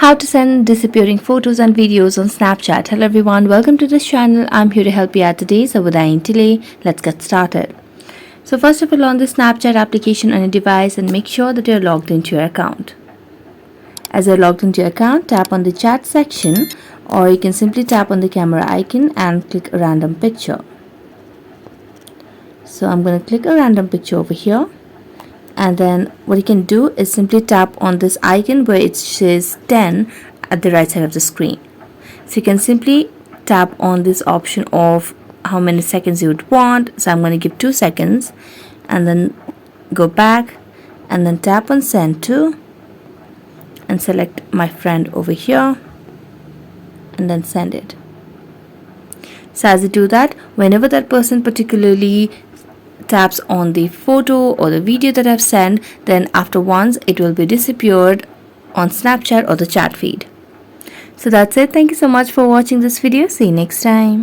How to send disappearing photos and videos on Snapchat. Hello everyone, welcome to this channel. I'm here to help you out today. So without any delay, let's get started. So first of all, on the Snapchat application on your device and make sure that you're logged into your account. As you're logged into your account, tap on the chat section, or you can simply tap on the camera icon and click a random picture. So I'm going to click a random picture over here. And then what you can do is simply tap on this icon where it says 10 at the right side of the screen. So you can simply tap on this option of how many seconds you would want. So I'm going to give 2 seconds and then go back and then tap on send to and select my friend over here and then send it. So as you do that, whenever that person particularly taps on the photo or the video that I've sent, then after once it will be disappeared on Snapchat or the chat feed. So that's it. Thank you so much for watching this video. See you next time.